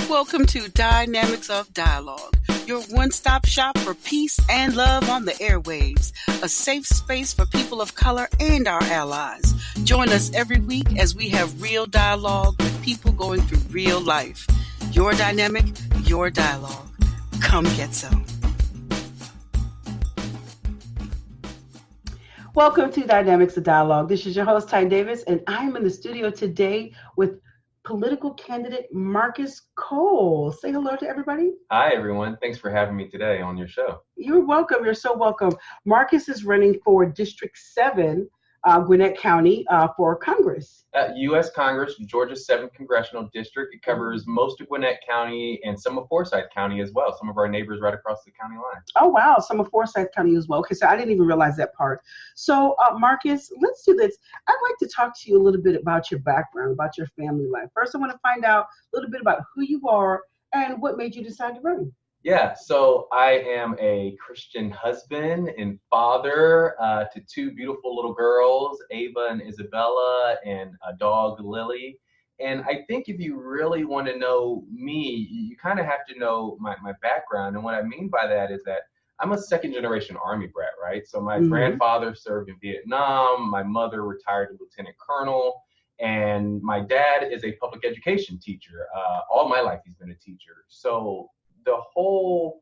Welcome to Dynamics of Dialogue, your one-stop shop for peace and love on the airwaves, a safe space for people of color and our allies. Join us every week as we have real dialogue with people going through real life. Your dynamic, your dialogue. Come get some. Welcome to Dynamics of Dialogue. This is your host, Ty Davis, and I'm in the studio today with political candidate Marqus Cole. Say hello to everybody. Hi, everyone. Thanks for having me today on your show. You're welcome. You're so welcome. Marqus is running for District 7, Gwinnett County, for Congress. U.S. Congress, Georgia's 7th Congressional District. It covers most of Gwinnett County and some of Forsyth County as well, some of our neighbors right across the county line. Oh, wow. Some of Forsyth County as well. Okay, so I didn't even realize that part. So, Marqus, let's do this. I'd like to talk to you a little bit about your background, about your family life. First, I want to find out a little bit about who you are and what made you decide to run. Yeah, so I am a Christian husband and father to two beautiful little girls, Ava and Isabella, and a dog, Lily. And I think if you really want to know me, you kind of have to know my background. And what I mean by that is that I'm a second-generation Army brat, right? So my grandfather served in Vietnam, my mother retired to lieutenant colonel, and my dad is a public education teacher. All my life he's been a teacher. So the whole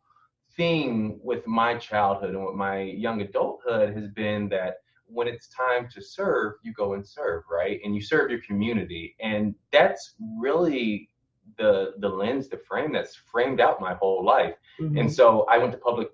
thing with my childhood and with my young adulthood has been that when it's time to serve, you go and serve, right? And you serve your community. And that's really the lens, the frame that's framed out my whole life. And so I went to public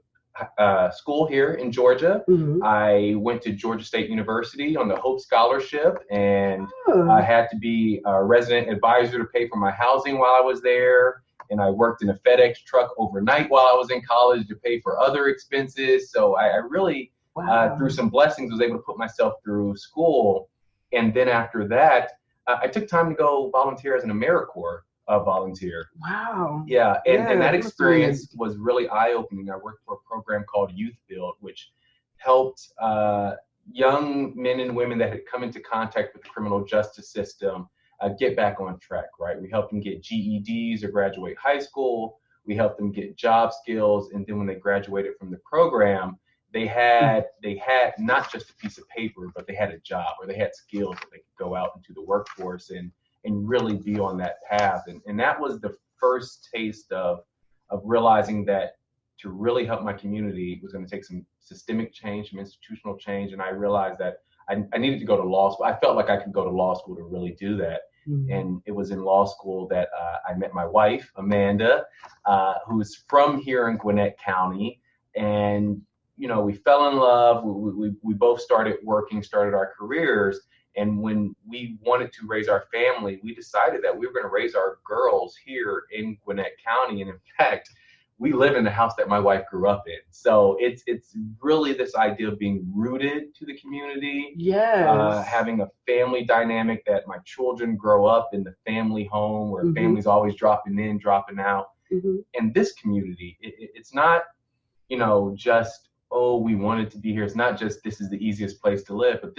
school here in Georgia. I went to Georgia State University on the Hope Scholarship, and I had to be a resident advisor to pay for my housing while I was there. And I worked in a FedEx truck overnight while I was in college to pay for other expenses. So I really, through some blessings, was able to put myself through school. And then after that, I took time to go volunteer as an AmeriCorps volunteer. Wow. Yeah, and that experience was really eye-opening. I worked for a program called Youth Build, which helped young men and women that had come into contact with the criminal justice system get back on track, right? We helped them get GEDs or graduate high school. We helped them get job skills. And then when they graduated from the program, they had not just a piece of paper, but they had a job or they had skills that they could go out into the workforce and really be on that path. And that was the first taste of realizing that to really help my community was going to take some systemic change, some institutional change. And I realized that I needed to go to law school. I felt like I could go to law school to really do that. And it was in law school that I met my wife, Amanda, who's from here in Gwinnett County. And, you know, we fell in love. We both started working, started our careers. And when we wanted to raise our family, we decided that we were going to raise our girls here in Gwinnett County. And in fact, we live in the house that my wife grew up in. So it's really this idea of being rooted to the community. Yes. Having a family dynamic that my children grow up in the family home where family's always dropping in, dropping out. And this community, it's not, you know, just, oh, we wanted to be here. It's not just this is the easiest place to live, but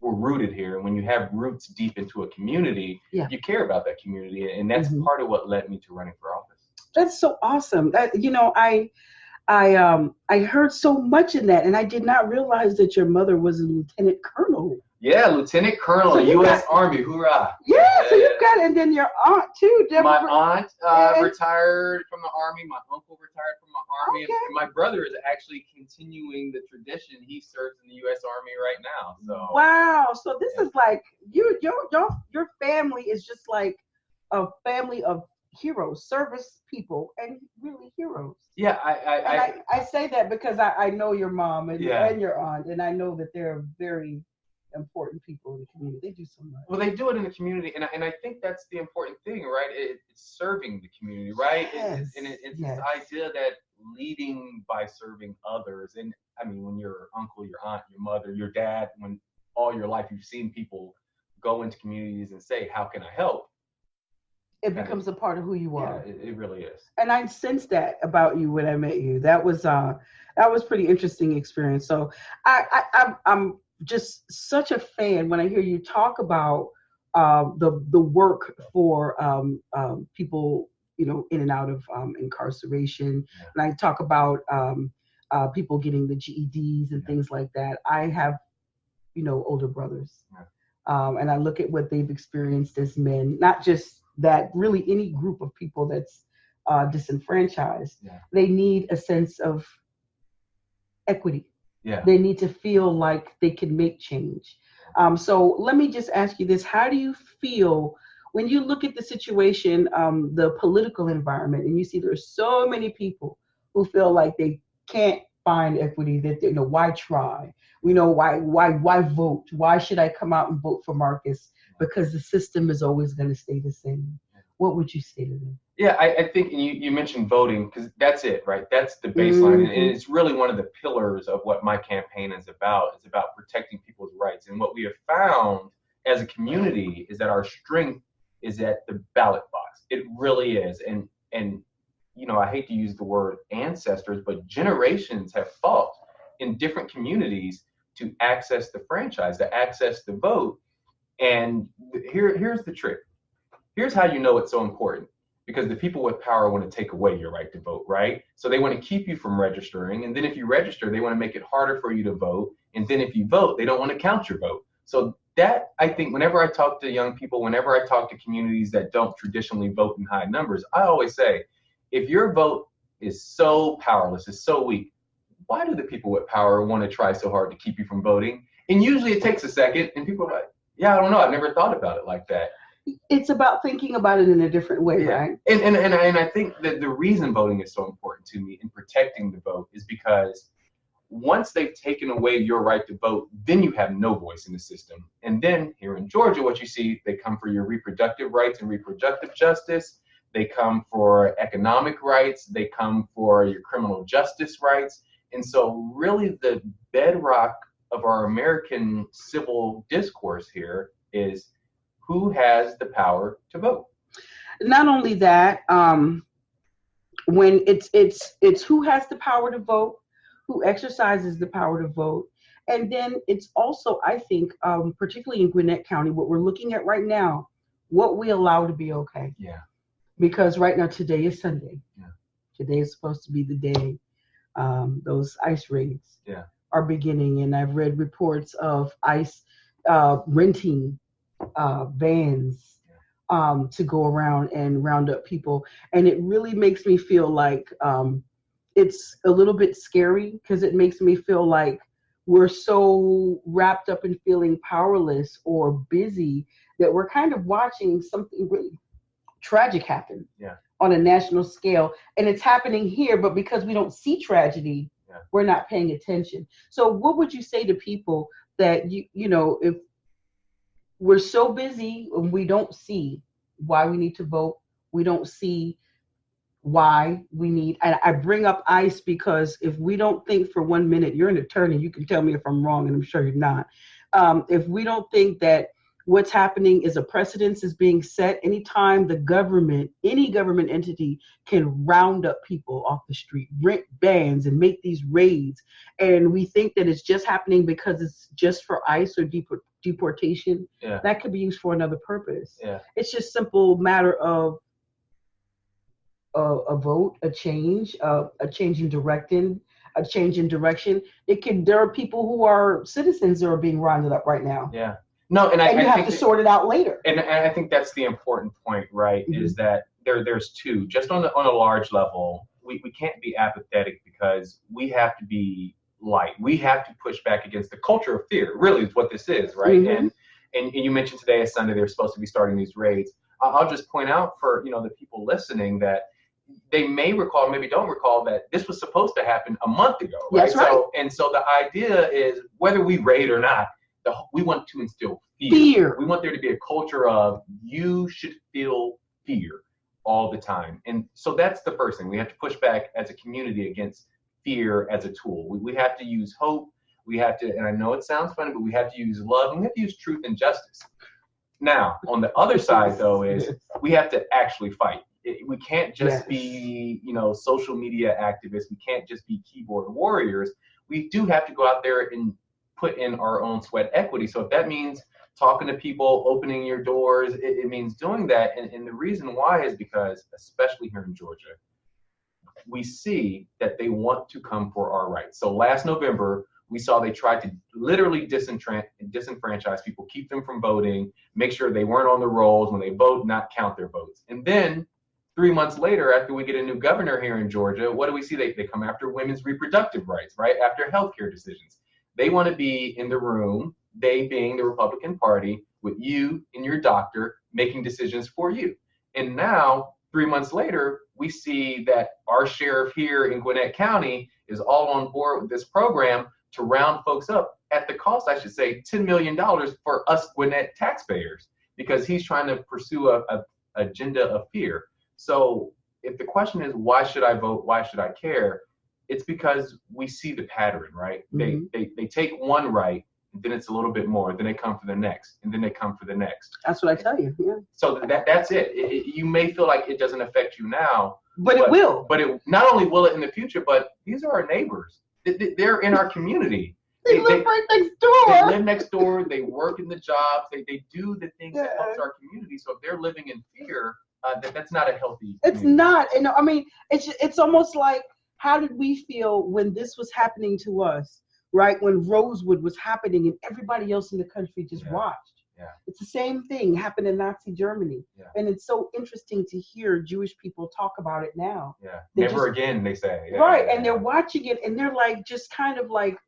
we're rooted here. And when you have roots deep into a community, you care about that community. And that's part of what led me to running for office. That's so awesome. That, you know, I heard so much in that, and I did not realize that your mother was a lieutenant colonel. Yeah, lieutenant colonel, so U.S. Army, hoorah! Yeah, so you've got, and then your aunt too. My aunt retired from the Army. My uncle retired from the Army, and my brother is actually continuing the tradition. He serves in the U.S. Army right now. So wow, so this is like your family is just like a family of heroes, service people, and really heroes. Yeah, I say that because I know your mom and your aunt, and I know that they're very important people in the community. They do so much. Well, they do it in the community, and I think that's the important thing, right? It's serving the community, right? Yes. It's this idea that leading by serving others. And I mean, when your uncle, your aunt, your mother, your dad, when all your life you've seen people go into communities and say, how can I help? It becomes a part of who you are. Yeah, it really is. And I sensed that about you when I met you. That was pretty interesting experience. So I'm just such a fan when I hear you talk about the work for people in and out of incarceration. And I talk about people getting the GEDs and things like that. I have, older brothers. And I look at what they've experienced as men, not just that, really any group of people that's disenfranchised. They need a sense of equity. They need to feel like they can make change. So let me just ask you this. How do you feel when you look at the situation, the political environment, and you see there's so many people who feel like they can't find equity, that why try? Why vote? Why should I come out and vote for Marqus? Because the system is always going to stay the same. What would you say to them? Yeah, I think you mentioned voting, because that's it, right? That's the baseline. And it's really one of the pillars of what my campaign is about. It's about protecting people's rights. And what we have found as a community is that our strength is at the ballot box. It really is. And I hate to use the word ancestors, but generations have fought in different communities to access the franchise, to access the vote. And here's the trick. Here's how you know it's so important. Because the people with power want to take away your right to vote, right? So they want to keep you from registering. And then if you register, they want to make it harder for you to vote. And then if you vote, they don't want to count your vote. So that, I think, whenever I talk to young people, whenever I talk to communities that don't traditionally vote in high numbers, I always say, if your vote is so powerless, is so weak, why do the people with power want to try so hard to keep you from voting? And usually it takes a second, and people are like, yeah, I don't know, I've never thought about it like that. It's about thinking about it in a different way, right? And I think that the reason voting is so important to me in protecting the vote is because once they've taken away your right to vote, then you have no voice in the system. And then here in Georgia, what you see, they come for your reproductive rights and reproductive justice. They come for economic rights. They come for your criminal justice rights. And so really the bedrock of our American civil discourse here is who has the power to vote. Not only that, when it's who has the power to vote, who exercises the power to vote, and then it's also, I think, particularly in Gwinnett County, what we're looking at right now, what we allow to be okay. Yeah. Because right now, today is Sunday. Yeah. Today is supposed to be the day those ICE raids are beginning, and I've read reports of ICE renting vans to go around and round up people, and it really makes me feel like it's a little bit scary, because it makes me feel like we're so wrapped up in feeling powerless or busy that we're kind of watching something really tragic happen on a national scale, and it's happening here, but because we don't see tragedy, we're not paying attention. So what would you say to people that if we're so busy and we don't see why we need to vote, we don't see why we need, and I bring up ICE because if we don't think for 1 minute, you're an attorney, you can tell me if I'm wrong, and I'm sure you're not. If we don't think that what's happening is a precedence is being set, anytime the government, any government entity can round up people off the street, rent vans and make these raids, and we think that it's just happening because it's just for ICE or deportation, that could be used for another purpose. It's just simple matter of a vote, a change in direction. There are people who are citizens that are being rounded up right now. No, and you have to sort it out later. And I think that's the important point, right? Mm-hmm. Is that there's two. Just on a large level, we can't be apathetic, because we have to be light. We have to push back against the culture of fear. Really, is what this is, right? Mm-hmm. And you mentioned today is Sunday. They're supposed to be starting these raids. I'll just point out for the people listening that they may recall, maybe don't recall, that this was supposed to happen a month ago, right? That's right. So the idea is, whether we raid or not, we want to instill fear. We want there to be a culture of you should feel fear all the time. And so that's the first thing. We have to push back as a community against fear as a tool. We have to use hope. We have to, and I know it sounds funny, but we have to use love, and we have to use truth and justice. Now, on the other side, though, is we have to actually fight. We can't just be, social media activists. We can't just be keyboard warriors. We do have to go out there and put in our own sweat equity. So if that means talking to people, opening your doors. It means doing that. And the reason why is because, especially here in Georgia, we see that they want to come for our rights. So last November, we saw they tried to literally disenfranchise people, keep them from voting, make sure they weren't on the rolls when they vote, not count their votes. And then 3 months later, after we get a new governor here in Georgia, what do we see? They come after women's reproductive rights, right? After healthcare decisions. They want to be in the room, they being the Republican Party, with you and your doctor making decisions for you. And now, 3 months later, we see that our sheriff here in Gwinnett County is all on board with this program to round folks up at the cost, I should say, $10 million for us Gwinnett taxpayers, because he's trying to pursue a agenda of fear. So if the question is, why should I vote? Why should I care? It's because we see the pattern, right? Mm-hmm. They take one right, and then it's a little bit more. Then they come for the next, and then they come for the next. That's what I tell you. Yeah. So that's it. You may feel like it doesn't affect you now, but it will. But it not only will it in the future, but these are our neighbors. They're in our community. They live right next door. They live next door. They work in the jobs. They do the things that helps our community. So if they're living in fear, that's not a healthy community. It's not. And I mean, it's almost like, how did we feel when this was happening to us, right? When Rosewood was happening and everybody else in the country just watched. Yeah. It's the same thing happened in Nazi Germany. Yeah. And it's so interesting to hear Jewish people talk about it now. Yeah. Never again, they say. Yeah, right. And they're watching it and they're like, just kind of like,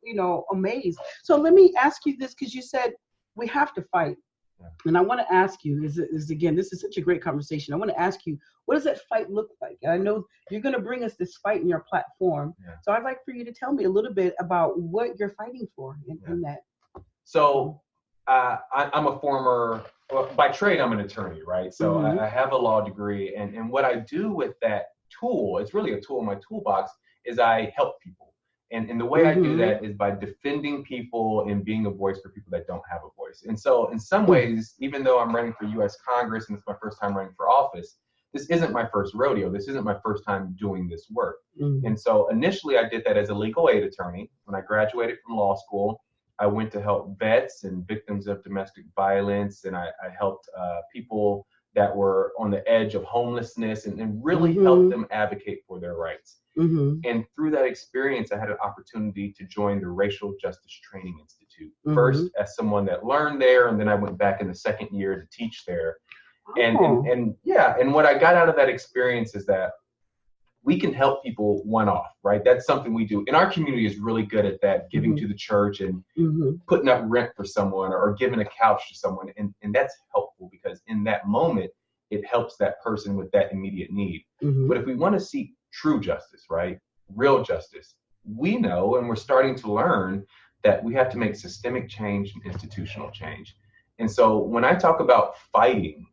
amazed. So let me ask you this, because you said we have to fight. Yeah. And I want to ask you, this is such a great conversation. I want to ask you, what does that fight look like? And I know you're going to bring us this fight in your platform. Yeah. So I'd like for you to tell me a little bit about what you're fighting for in that. So I'm a former, by trade, I'm an attorney, right? So mm-hmm. I have a law degree. And what I do with that tool, it's really a tool in my toolbox, is I help people. And the way mm-hmm. I do that is by defending people and being a voice for people that don't have a voice. And so in some ways, even though I'm running for U.S. Congress and it's my first time running for office, this isn't my first rodeo. This isn't my first time doing this work. Mm-hmm. And so initially I did that as a legal aid attorney. When I graduated from law school, I went to help vets and victims of domestic violence, and I helped people that were on the edge of homelessness and really mm-hmm. helped them advocate for their rights. Mm-hmm. And through that experience, I had an opportunity to join the Racial Justice Training Institute, mm-hmm. first as someone that learned there, and then I went back in the second year to teach there. Oh. And what I got out of that experience is that we can help people one-off, right? That's something we do. And our community is really good at that, giving mm-hmm. to the church and mm-hmm. putting up rent for someone or giving a couch to someone. And that's helpful because in that moment, it helps that person with that immediate need. Mm-hmm. But if we want to seek true justice, right? Real justice, we know, and we're starting to learn, that we have to make systemic change and institutional change. And so when I talk about fighting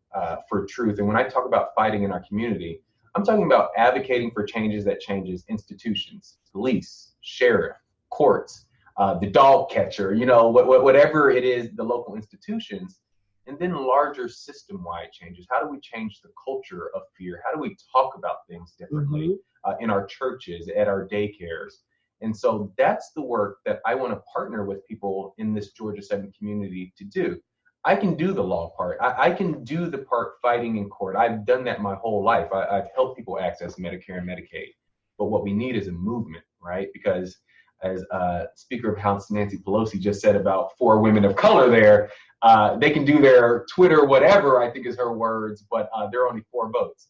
for truth, and when I talk about fighting in our community, I'm talking about advocating for changes that changes institutions, police, sheriff, courts, the dog catcher, whatever it is, the local institutions, and then larger system-wide changes. How do we change the culture of fear? How do we talk about things differently mm-hmm. In our churches, at our daycares? And so that's the work that I want to partner with people in this Georgia 7 community to do. I can do the law part. I can do the part fighting in court. I've done that my whole life. I've helped people access Medicare and Medicaid. But what we need is a movement, right? Because as Speaker of House Nancy Pelosi just said about 4 women of color there, they can do their Twitter whatever, I think is her words, but there are only 4 votes.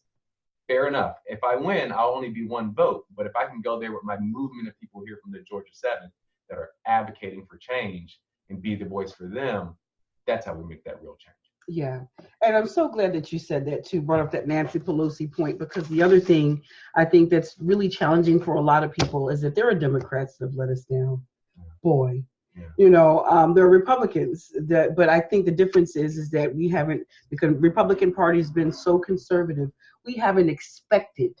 Fair enough. If I win, I'll only be 1 vote. But if I can go there with my movement of people here from the Georgia 7 that are advocating for change and be the voice for them, that's how we make that real change. Yeah. And I'm so glad that you said that too, brought up that Nancy Pelosi point, because the other thing I think that's really challenging for a lot of people is that there are Democrats that have let us down. Boy. Yeah. There are Republicans but I think the difference is that we haven't, because Republican Party has been so conservative, we haven't expected,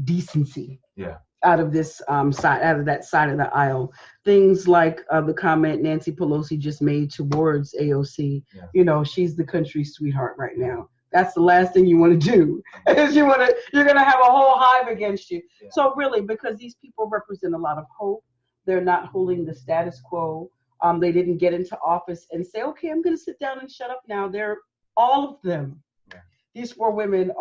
decency. Yeah. Out of this out of that side of the aisle. Things like the comment Nancy Pelosi just made towards AOC. Yeah. She's the country sweetheart right now. That's the last thing you want to do. Is you're going to have a whole hive against you. Yeah. So really, because these people represent a lot of hope, they're not holding the status quo. They didn't get into office and say, okay, I'm going to sit down and shut up now. They're all of them. Yeah. These 4 women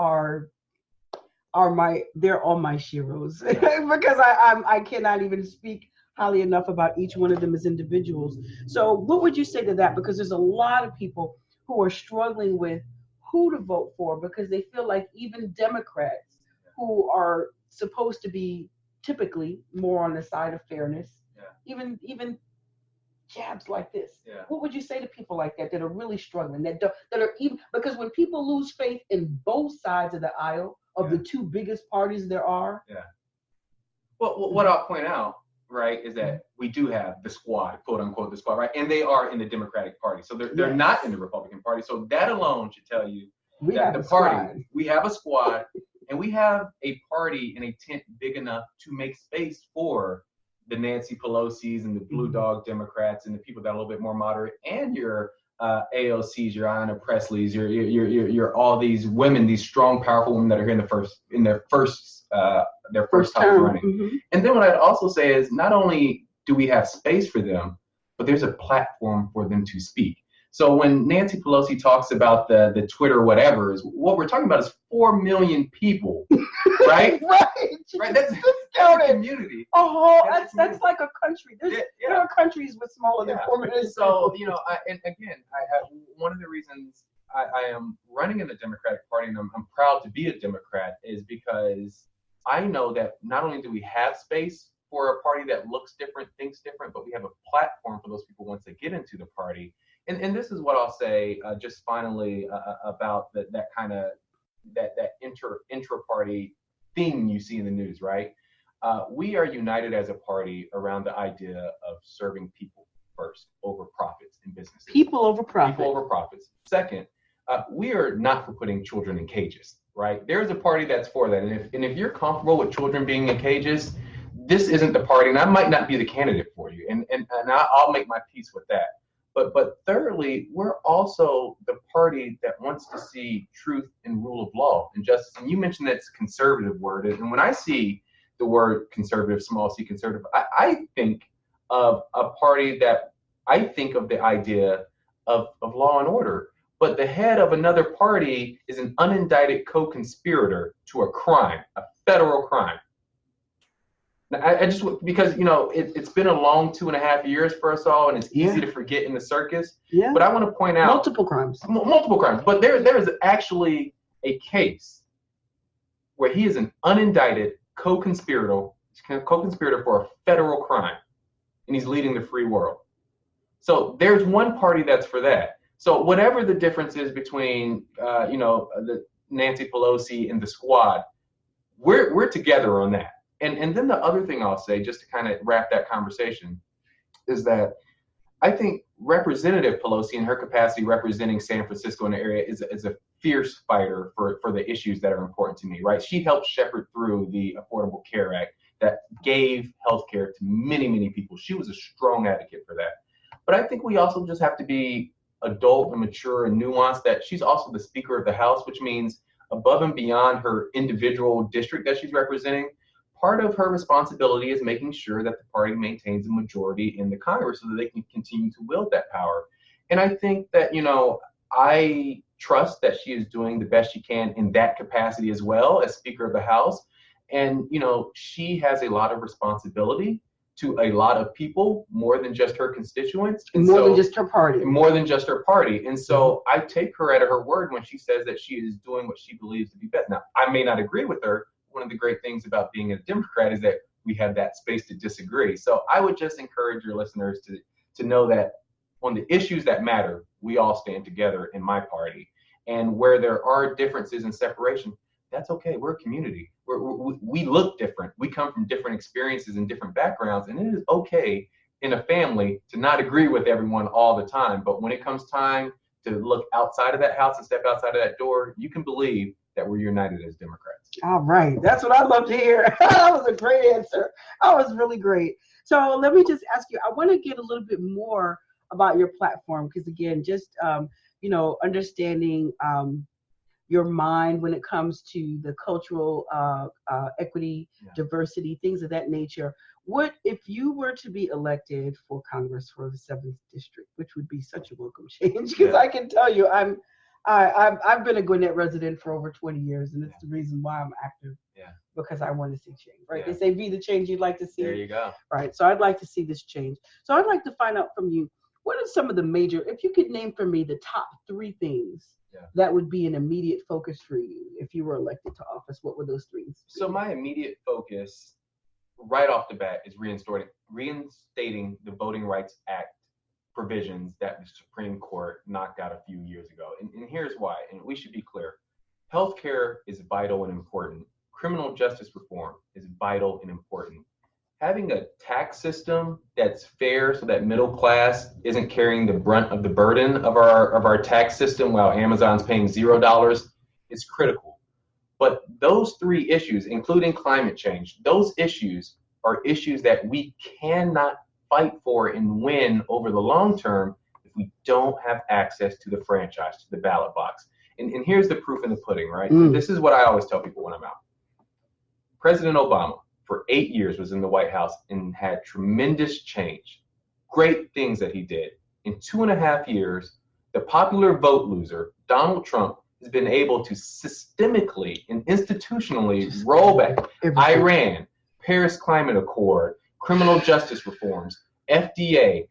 they're all my sheroes because I cannot even speak highly enough about each one of them as individuals. So what would you say to that? Because there's a lot of people who are struggling with who to vote for because they feel like even Democrats who are supposed to be typically more on the side of fairness, even jabs like this. Yeah. What would you say to people like that are really struggling, that are even, because when people lose faith in both sides of the aisle of the 2 biggest parties there are. Yeah. Well, what I'll point out, right, is that we do have the squad, quote unquote, the squad, right? And they are in the Democratic Party. So they're not in the Republican Party. So that alone should tell you that the party, we have a squad and we have a party in a tent big enough to make space for the Nancy Pelosi's and the Blue Dog Democrats and the people that are a little bit more moderate, and your AOC's, your Ayanna Presley's, your all these women, these strong, powerful women that are here in their first time running. Mm-hmm. And then what I'd also say is not only do we have space for them, but there's a platform for them to speak. So when Nancy Pelosi talks about the Twitter whatevers, what we're talking about is 4 million people, right? Right. That's a community. Oh, that's like a country. There are countries with smaller than 4 million. So, one of the reasons I am running in the Democratic Party and I'm proud to be a Democrat is because I know that not only do we have space for a party that looks different, thinks different, but we have a platform for those people once they get into the party. And this is what I'll say just finally about that kind of that intra-party thing you see in the news, right? We are united as a party around the idea of serving people first over profits in business. People over profits. People over profits. Second, we are not for putting children in cages, right? There's a party that's for that. And if you're comfortable with children being in cages, this isn't the party, and I might not be the candidate for you. And I'll make my peace with that. But thirdly, we're also the party that wants to see truth and rule of law and justice. And you mentioned that's a conservative word. And when I see the word conservative, small c conservative, I think of a party that I think of the idea of law and order. But the head of another party is an unindicted co-conspirator to a crime, a federal crime. I just, because, it's been a long 2.5 years for us all, and it's easy to forget in the circus. Yeah. But I want to point out multiple crimes. But there is actually a case where he is an unindicted co-conspirator for a federal crime, and he's leading the free world. So there's one party that's for that. So whatever the difference is between, the Nancy Pelosi and the squad, we're together on that. And then the other thing I'll say, just to kind of wrap that conversation, is that I think Representative Pelosi, in her capacity representing San Francisco in the area, is a fierce fighter for the issues that are important to me, right? She helped shepherd through the Affordable Care Act that gave health care to many, many people. She was a strong advocate for that. But I think we also just have to be adult and mature and nuanced, that she's also the Speaker of the House, which means above and beyond her individual district that she's representing, part of her responsibility is making sure that the party maintains a majority in the Congress so that they can continue to wield that power. And I think that, I trust that she is doing the best she can in that capacity as well as Speaker of the House. And, she has a lot of responsibility to a lot of people, more than just her constituents. And more than just her party. More than just her party. And so I take her at her word when she says that she is doing what she believes to be best. Now, I may not agree with her. One of the great things about being a Democrat is that we have that space to disagree. So I would just encourage your listeners to know that on the issues that matter, we all stand together in my party. And where there are differences and separation, that's okay. We're a community. We look different. We come from different experiences and different backgrounds. And it is okay in a family to not agree with everyone all the time. But when it comes time to look outside of that house and step outside of that door, you can believe that we're united as Democrats. All right. That's what I love to hear. That was a great answer. That was really great. So let me just ask you, I want to get a little bit more about your platform, because again, just, understanding your mind when it comes to the cultural equity, diversity, things of that nature. What if you were to be elected for Congress for the 7th District, which would be such a welcome change? Because I can tell you, I've been a Gwinnett resident for over 20 years, and it's the reason why I'm active. Because I want to see change, right? They say be the change you'd like to see. There you go. Right. So I'd like to see this change. So I'd like to find out from you, what are some of the major, if you could name for me the top 3 things that would be an immediate focus for you if you were elected to office, what would those 3 things be? So my immediate focus right off the bat is reinstating the Voting Rights Act provisions that the Supreme Court knocked out a few years ago. And here's why, and we should be clear. Healthcare is vital and important. Criminal justice reform is vital and important. Having a tax system that's fair so that middle class isn't carrying the brunt of the burden of our tax system while Amazon's paying $0 is critical. But those 3 issues, including climate change, those issues are issues that we cannot fight for and win over the long term if we don't have access to the franchise, to the ballot box. And here's the proof in the pudding, right? This is what I always tell people when I'm out. President Obama, for 8 years, was in the White House and had tremendous change, great things that he did. In 2.5 years, the popular vote loser, Donald Trump, has been able to systemically and institutionally roll back Iran, Paris Climate Accord, criminal justice reforms, FDA,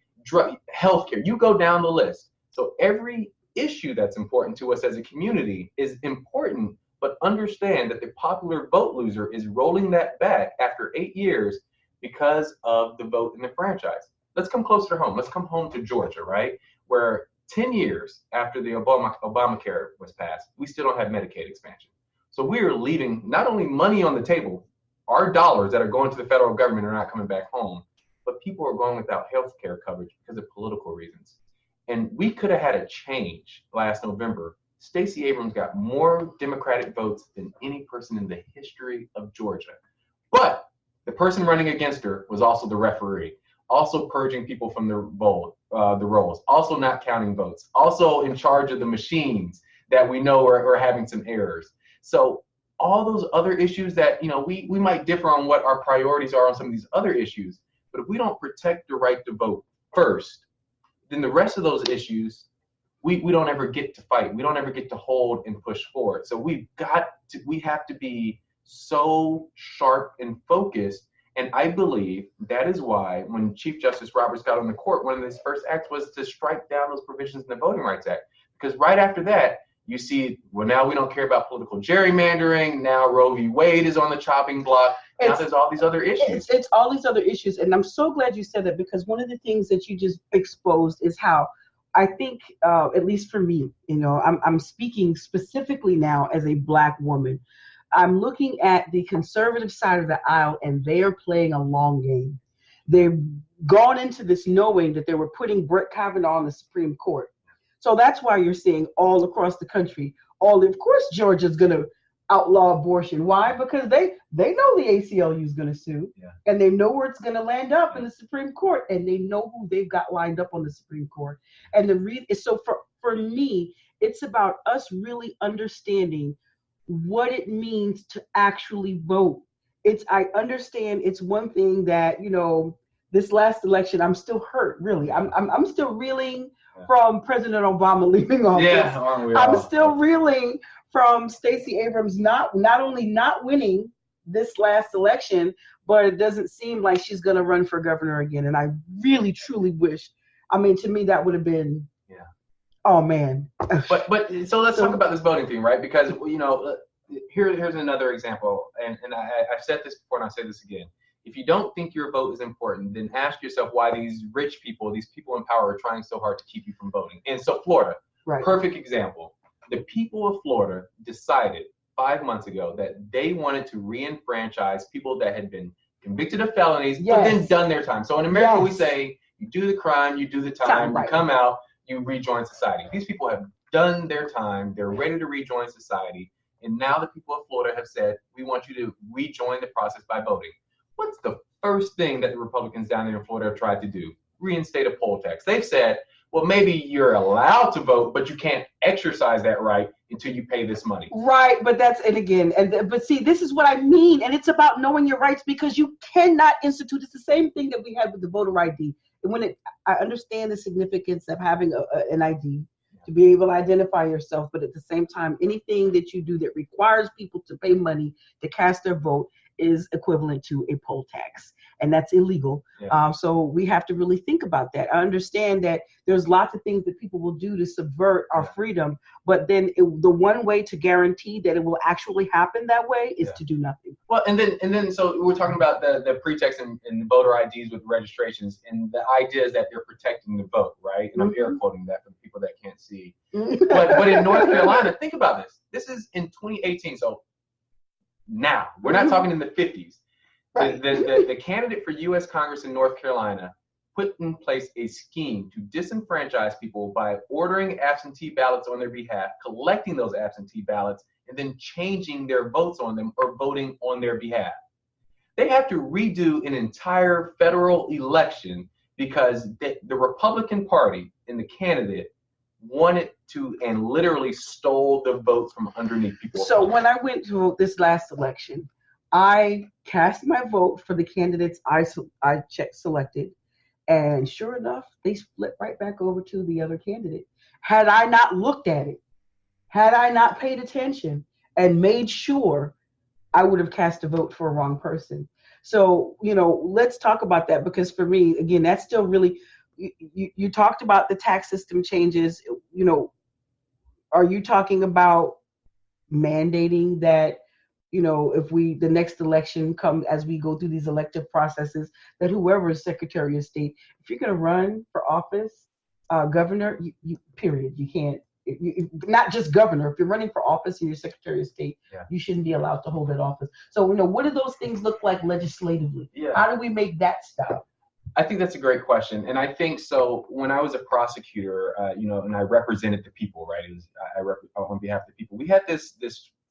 healthcare. You go down the list. So every issue that's important to us as a community is important, but understand that the popular vote loser is rolling that back after 8 years because of the vote in the franchise. Let's come closer to home. Let's come home to Georgia, right? Where 10 years after the Obamacare was passed, we still don't have Medicaid expansion. So we are leaving not only money on the table, our dollars that are going to the federal government are not coming back home, but people are going without health care coverage because of political reasons. And we could have had a change last November. Stacey Abrams got more Democratic votes than any person in the history of Georgia. But the person running against her was also the referee, also purging people from the rolls, also not counting votes, also in charge of the machines that we know are having some errors. So all those other issues that, we might differ on what our priorities are on some of these other issues, but if we don't protect the right to vote first, then the rest of those issues, we don't ever get to fight. We don't ever get to hold and push forward. So we have to be so sharp and focused. And I believe that is why when Chief Justice Roberts got on the court, one of his first acts was to strike down those provisions in the Voting Rights Act. Because right after that, you see, well, now we don't care about political gerrymandering. Now Roe v. Wade is on the chopping block. Now there's all these other issues. It's all these other issues. And I'm so glad you said that, because one of the things that you just exposed is how I think, at least for me, I'm speaking specifically now as a Black woman. I'm looking at the conservative side of the aisle, and they are playing a long game. They've gone into this knowing that they were putting Brett Kavanaugh on the Supreme Court. So that's why you're seeing all across the country, of course, Georgia's going to outlaw abortion. Why? Because they know the ACLU is going to sue, and they know where it's going to land up in the Supreme Court, and they know who they've got lined up on the Supreme Court. And so for me, it's about us really understanding what it means to actually vote. I understand it's one thing that, this last election, I'm still hurt, really. I'm still reeling from President Obama leaving office. I'm still reeling from Stacey Abrams not only not winning this last election, but it doesn't seem like she's going to run for governor again. And I really, truly wish, to me, that would have been, oh, man. But so let's talk about this voting thing, right? Because, here's another example. And I've said this before, and I'll say this again. If you don't think your vote is important, then ask yourself why these rich people, these people in power, are trying so hard to keep you from voting. And so Florida, perfect example. The people of Florida decided 5 months ago that they wanted to re-enfranchise people that had been convicted of felonies, but then done their time. So in America, we say, you do the crime, you do the time, you come out, you rejoin society. These people have done their time. They're ready to rejoin society. And now the people of Florida have said, we want you to rejoin the process by voting. What's the first thing that the Republicans down there in Florida have tried to do? Reinstate a poll tax. They've said, well, maybe you're allowed to vote, but you can't exercise that right until you pay this money. Right, but but see, this is what I mean, and it's about knowing your rights, because you cannot institute. It's the same thing that we had with the voter ID. And I understand the significance of having an ID to be able to identify yourself, but at the same time, anything that you do that requires people to pay money to cast their vote is equivalent to a poll tax, and that's illegal. Yeah. So we have to really think about that. I understand that there's lots of things that people will do to subvert our freedom, but then the one way to guarantee that it will actually happen that way is to do nothing. Well, and then so we're talking about the pretext in voter IDs with registrations, and the idea is that they're protecting the vote, right? And I'm air quoting that for the people that can't see. But in North Carolina, think about this. This is in 2018, so now we're not talking in the 50s. Right. The candidate for U.S. Congress in North Carolina put in place a scheme to disenfranchise people by ordering absentee ballots on their behalf, collecting those absentee ballots, and then changing their votes on them or voting on their behalf. They have to redo an entire federal election because the Republican Party and the candidate wanted to and literally stole the votes from underneath people. So when I went to vote this last election, I cast my vote for the candidates I selected, and sure enough, they split right back over to the other candidate. Had I not looked at it, had I not paid attention and made sure, I would have cast a vote for a wrong person. So, let's talk about that, because for me, again, that's still really, you talked about the tax system changes. Are you talking about mandating that, if the next election comes, as we go through these elective processes, that whoever is Secretary of State, if you're going to run for office, governor, you period, you can't, not just governor, if you're running for office and you're Secretary of State, you shouldn't be allowed to hold that office. So, what do those things look like legislatively? How do we make that stop? I think that's a great question. And I think so when I was a prosecutor, and I represented the people, right? On behalf of the people. We had this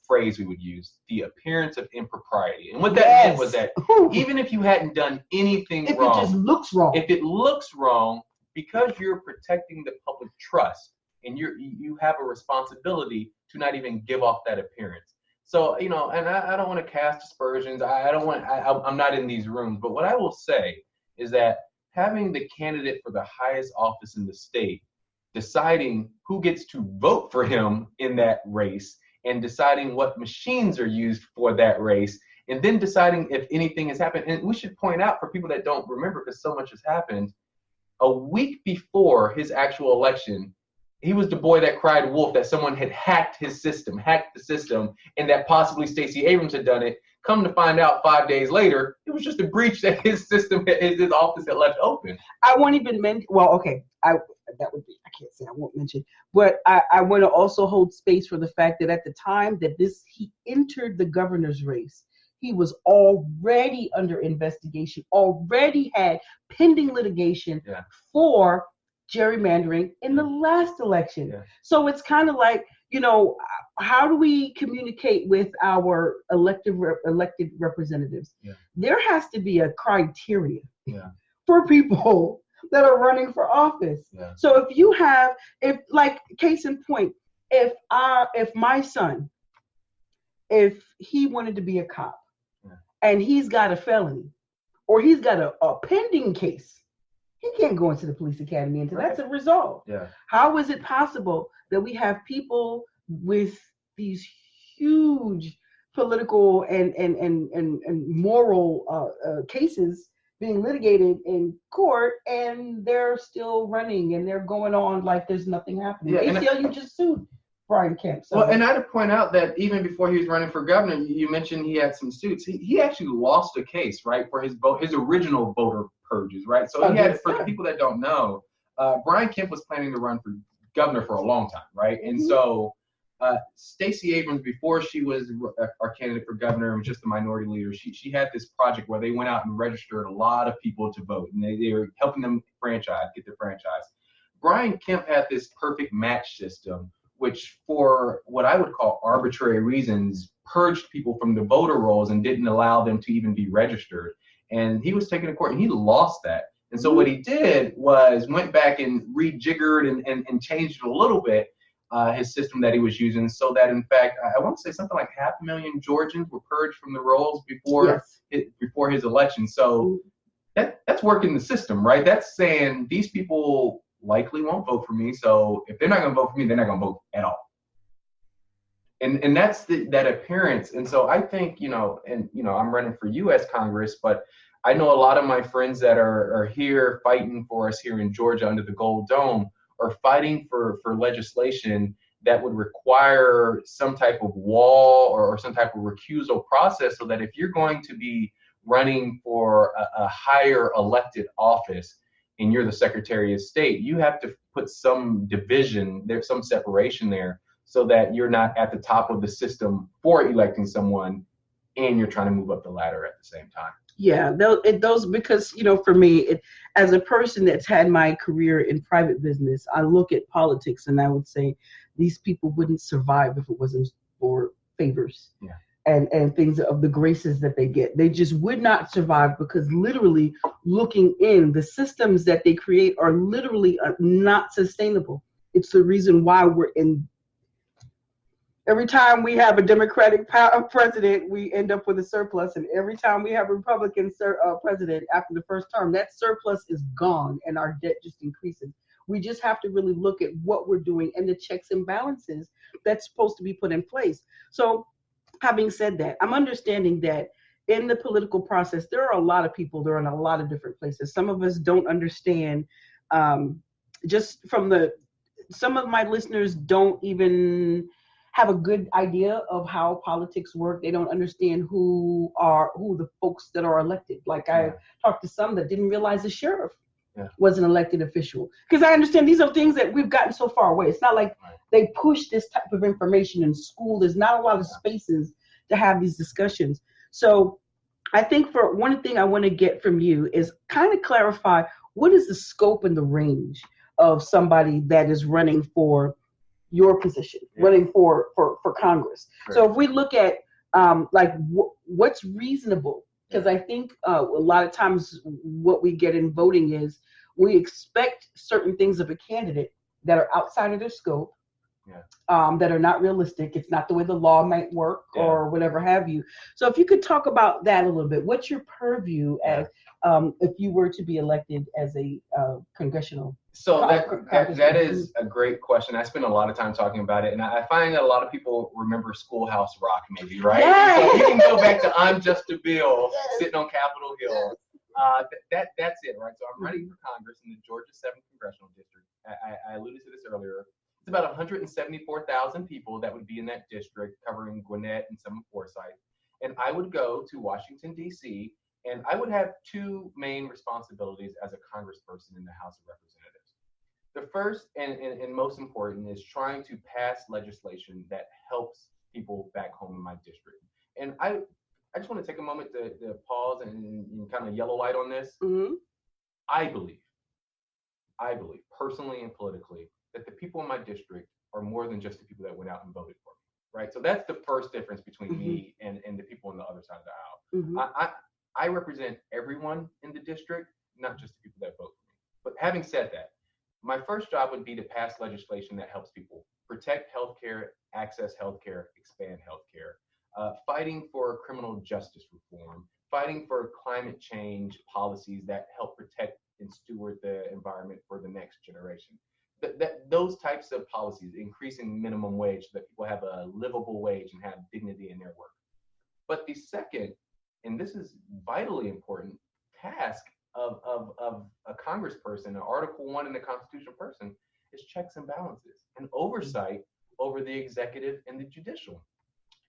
phrase we would use, the appearance of impropriety. And what that meant was that even if you hadn't done anything wrong, if it just looks wrong, if it looks wrong, because you're protecting the public trust and you have a responsibility to not even give off that appearance. So, and I don't want to cast aspersions. I'm not in these rooms, but what I will say is that having the candidate for the highest office in the state deciding who gets to vote for him in that race and deciding what machines are used for that race, and then deciding if anything has happened. And we should point out for people that don't remember, because so much has happened, a week before his actual election, he was the boy that cried wolf that someone had hacked the system, and that possibly Stacey Abrams had done it. Come to find out 5 days later, it was just a breach that his office had left open. I won't even mention, I can't say I won't mention, but I want to also hold space for the fact that at the time that he entered the governor's race, he was already under investigation, already had pending litigation for gerrymandering in the last election. Yeah. So it's kind of like, how do we communicate with our elected representatiures? Yeah. There has to be a criteria for people that are running for office. Yeah. So case in point, if my son, if he wanted to be a cop and he's got a felony or he's got a pending case, he can't go into the police academy until that's a result. Yeah. How is it possible that we have people with these huge political and moral cases being litigated in court, and they're still running and they're going on like there's nothing happening? ACLU just sued Brian Kemp. So. Well, and I had to point out that even before he was running for governor, you mentioned he had some suits. He actually lost a case, right, for his original voter purges, right? So he had, for the people that don't know, Brian Kemp was planning to run for governor for a long time, right? Mm-hmm. And so Stacey Abrams, before she was our candidate for governor and was just a minority leader, she had this project where they went out and registered a lot of people to vote, and they were helping them get their franchise. Brian Kemp had this perfect match system, which for what I would call arbitrary reasons purged people from the voter rolls and didn't allow them to even be registered. And he was taken to court and he lost that. And so what he did was went back and rejiggered and changed it a little bit. his system that he was using, so that in fact, I want to say something like 500,000 Georgians were purged from the rolls before his election. So that's working the system, right? That's saying these people likely won't vote for me. So if they're not going to vote for me, they're not going to vote at all. And that's that appearance. And so I think, I'm running for U.S. Congress, but I know a lot of my friends that are here fighting for us here in Georgia under the Gold Dome are fighting for legislation that would require some type of wall or some type of recusal process, so that if you're going to be running for a higher elected office and you're the Secretary of State, you have to put some division, there's some separation there, so that you're not at the top of the system for electing someone and you're trying to move up the ladder at the same time. Yeah, those because, for me, as a person that's had my career in private business, I look at politics and I would say these people wouldn't survive if it wasn't for favors and things of the graces that they get. They just would not survive, because literally looking in, the systems that they create are literally not sustainable. It's the reason why we're in. Every time we have a Democratic president, we end up with a surplus. And every time we have a Republican president after the first term, that surplus is gone and our debt just increases. We just have to really look at what we're doing and the checks and balances that's supposed to be put in place. So having said that, I'm understanding that in the political process, there are a lot of people, they're in a lot of different places. Some of us don't understand, some of my listeners don't even have a good idea of how politics work. They don't understand who the folks that are elected. Like I talked to some that didn't realize the sheriff was an elected official. Because I understand these are things that we've gotten so far away. It's not like they push this type of information in school. There's not a lot of spaces to have these discussions. So I think for one thing I want to get from you is kind of clarify, what is the scope and the range of somebody that is running for your position, running for Congress? Right. So if we look at what's reasonable, because I think a lot of times what we get in voting is we expect certain things of a candidate that are outside of their scope, that are not realistic. It's not the way the law might work or whatever have you. So if you could talk about that a little bit, what's your purview as if you were to be elected as a congressional? So that is a great question. I spend a lot of time talking about it, and I find that a lot of people remember Schoolhouse Rock, maybe, right? Yes. So you can go back to I'm Just a Bill, sitting on Capitol Hill. That's it, right? So I'm running for Congress in the Georgia 7th Congressional District. I alluded to this earlier. It's about 174,000 people that would be in that district, covering Gwinnett and some of Forsyth. And I would go to Washington, D.C., and I would have two main responsibilities as a congressperson in the House of Representatives. The first and most important is trying to pass legislation that helps people back home in my district. And I just want to take a moment to pause and kind of yellow light on this. Mm-hmm. I believe, personally and politically, that the people in my district are more than just the people that went out and voted for me, right? So that's the first difference between me and the people on the other side of the aisle. Mm-hmm. I represent everyone in the district, not just the people that vote for me. But having said that, my first job would be to pass legislation that helps people protect healthcare, access healthcare, expand healthcare, fighting for criminal justice reform, fighting for climate change policies that help protect and steward the environment for the next generation. Those types of policies, increasing minimum wage so that people have a livable wage and have dignity in their work. But the second, and this is vitally important, task of a congressperson, an Article 1 in the Constitution person, is checks and balances and oversight over the executive and the judicial.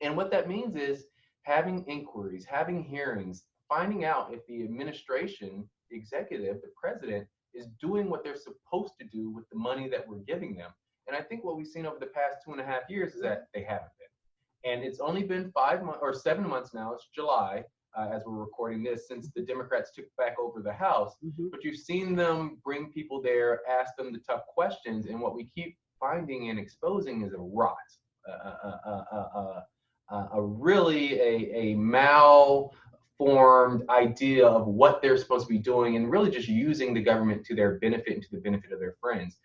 And what that means is having inquiries, having hearings, finding out if the administration, the executive, the president, is doing what they're supposed to do with the money that we're giving them. And I think what we've seen over the past 2.5 years is that they haven't been. And it's only been 5 months or 7 months now, it's July, as we're recording this, since the Democrats took back over the House. Mm-hmm. But you've seen them bring people there, ask them the tough questions, and what we keep finding and exposing is a rot, a malformed idea of what they're supposed to be doing, and really just using the government to their benefit and to the benefit of their friends.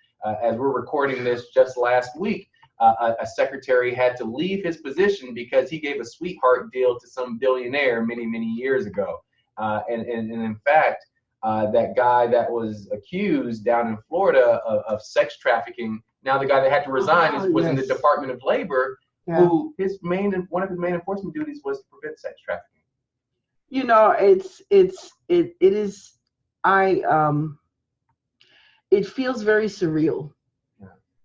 As we're recording this just last week, a secretary had to leave his position because he gave a sweetheart deal to some billionaire many, many years ago. And in fact, that guy that was accused down in Florida of sex trafficking, now the guy that had to resign was in the Department of Labor, who one of his main enforcement duties was to prevent sex trafficking. You know, it feels very surreal